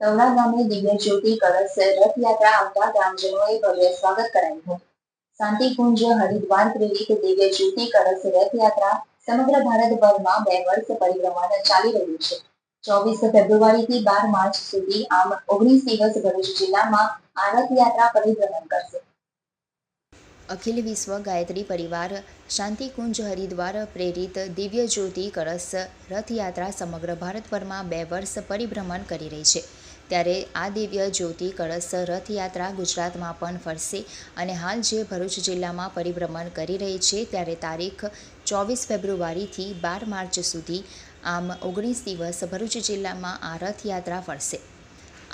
તવડા ગામે દિવ્ય જ્યોતિ કળશ રથયાત્રા આવતા ગ્રામજનોએ ભવ્ય સ્વાગત કરાયું હતું। શાંતિકુંજ હરિદ્વાર પ્રેરિત દિવ્ય જ્યોતિ કળશ રથયાત્રા સમગ્ર ભારતભરમાં 2 વર્ષ પરિભ્રમણ ચાલી રહ્યું છે। 24 ફેબ્રુઆરીથી 12 માર્ચ સુધી આમ 19 દિવસ ભરૂચ જિલ્લામાં આ રથયાત્રા પરિભ્રમણ કરશે। અખિલ વિશ્વ ગાયત્રી પરિવાર શાંતિકુંજ હરિદ્વાર પ્રેરિત દિવ્ય જ્યોતિ કળશ રથયાત્રા સમગ્ર ભારતભરમાં 2 વર્ષ પરિભ્રમણ કરી રહી છે। ત્યારે આ દિવ્ય જ્યોતિ કળશ રથયાત્રા ગુજરાતમાં પણ ફરશે અને હાલ જે ભરૂચ જિલ્લામાં પરિભ્રમણ કરી રહી છે ત્યારે તારીખ 24 ફેબ્રુઆરીથી 12 માર્ચ સુધી આમ 19 દિવસ ભરૂચ જિલ્લામાં આ રથયાત્રા ફરશે।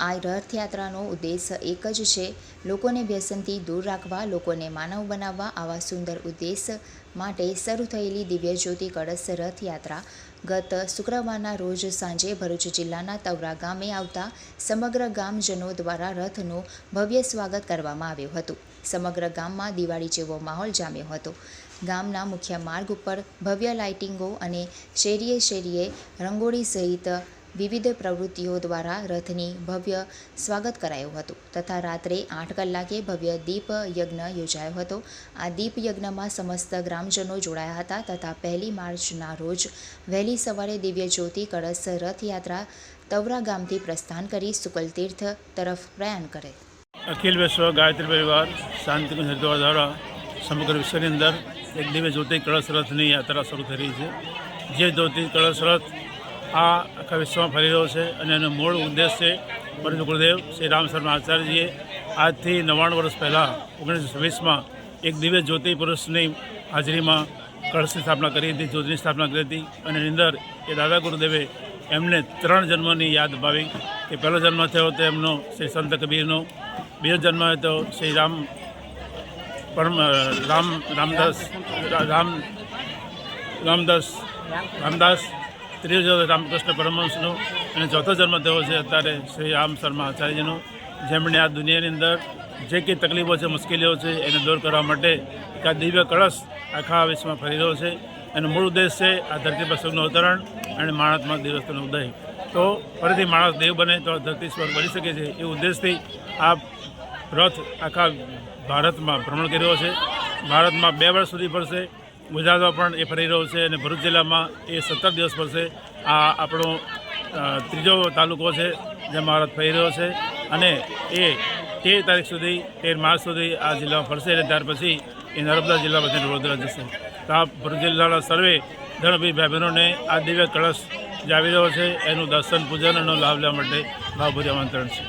આ રથયાત્રાનો ઉદ્દેશ એક જ છે, લોકોને વ્યસનથી દૂર રાખવા, લોકોને માનવ બનાવવા। આવા સુંદર ઉદ્દેશ માટે શરૂ થયેલી દિવ્ય જ્યોતિ કળશ રથયાત્રા ગત શુક્રવારના રોજ સાંજે ભરૂચ જિલ્લાના તવરા ગામે આવતા સમગ્ર ગામજનો દ્વારા રથનું ભવ્ય સ્વાગત કરવામાં આવ્યું હતું। સમગ્ર ગામમાં દિવાળી જેવો માહોલ જામ્યો હતો। ગામના મુખ્ય માર્ગ ઉપર ભવ્ય લાઇટિંગો અને શેરીએ શેરીએ રંગોળી સહિત વિવિધ પ્રવૃત્તિઓ દ્વારા રથની ભવ્ય સ્વાગત કરાયું હતું તથા રાત્રે 8 કલાકે ભવ્ય દીપ યજ્ઞ યોજાયો હતો। આ દીપ યજ્ઞમાં સમસ્ત ગ્રામજનો જોડાયા હતા તથા 1 માર્ચના રોજ વહેલી સવારે દિવ્ય જ્યોતિ કળશ રથયાત્રા તવરા ગામથી પ્રસ્થાન કરી શુકલતીર્થ તરફ પ્રયાણ કરે। અખિલ વિશ્વ ગાયત્રી પરિવાર શાંતિકુંજ હરિદ્વાર દ્વારા સમગ્ર વિશ્વની અંદર એક દિવ્ય જ્યોતિ કળશ રથની યાત્રા શરૂ થઈ રહી છે। જે જ્યોતિ કળશ રથ આ આખા વિશ્વમાં ફરી રહ્યો છે અને એનો મૂળ ઉદ્દેશ છે પરમ ગુરુદેવ શ્રી રામ શર્મા આચાર્યજીએ આજથી 99 વર્ષ પહેલાં 1926માં એક દિવ્ય જ્યોતિ પુરુષની હાજરીમાં કળશની સ્થાપના કરી હતી, જ્યોતિની સ્થાપના કરી હતી અને એની અંદર એ દાદા ગુરુદેવે એમને 3 જન્મની યાદ અપાવી કે પહેલો જન્મ થયો તો એમનો શ્રી સંત કબીરનો, બીજો જન્મ હતો શ્રી રામદાસ, ત્રીજો રામકૃષ્ણ પરમહંસનો અને ચોથો જન્મ થયો છે અત્યારે શ્રી રામ શર્મા આચાર્યજીનો, જેમણે આ દુનિયાની અંદર જે કંઈ તકલીફો છે, મુશ્કેલીઓ છે એને દૂર કરવા માટે એક આ દિવ્ય કળશ આખા વિશ્વમાં ફરી રહ્યો છે। એનો મૂળ ઉદ્દેશ છે આ ધરતી પર સુખનું અવતરણ અને માણસમાં દિવસનો ઉદય। તો ફરીથી માણસ દેવ બને તો ધરતી સ્વર્ગ બની શકે છે એ ઉદ્દેશથી આ રથ આખા ભારતમાં ભ્રમણ કરી રહ્યો છે। ભારતમાં 2 વર્ષ સુધી ફરશે, ગુજરાતમાં પણ એ ફરી રહ્યો છે અને ભરૂચ જિલ્લામાં એ 17 દિવસ ફરશે। આ આપણો 3જો તાલુકો છે જેમાં રથ ફરી રહ્યો છે અને એ 13 તારીખ સુધી 13 માર્ચ સુધી આ જિલ્લામાં ફરશે અને ત્યાર પછી એ નર્મદા જિલ્લામાંથી વડોદરા જશે। તો આ ભરૂચ જિલ્લાના સર્વે ધર્મભી ભાઈ બહેનોને આ દિવ્ય કળશ જે આવી રહ્યો છે એનું દર્શન પૂજન એનો લાભ લેવા માટે ભાવભર્યું આમંત્રણ છે।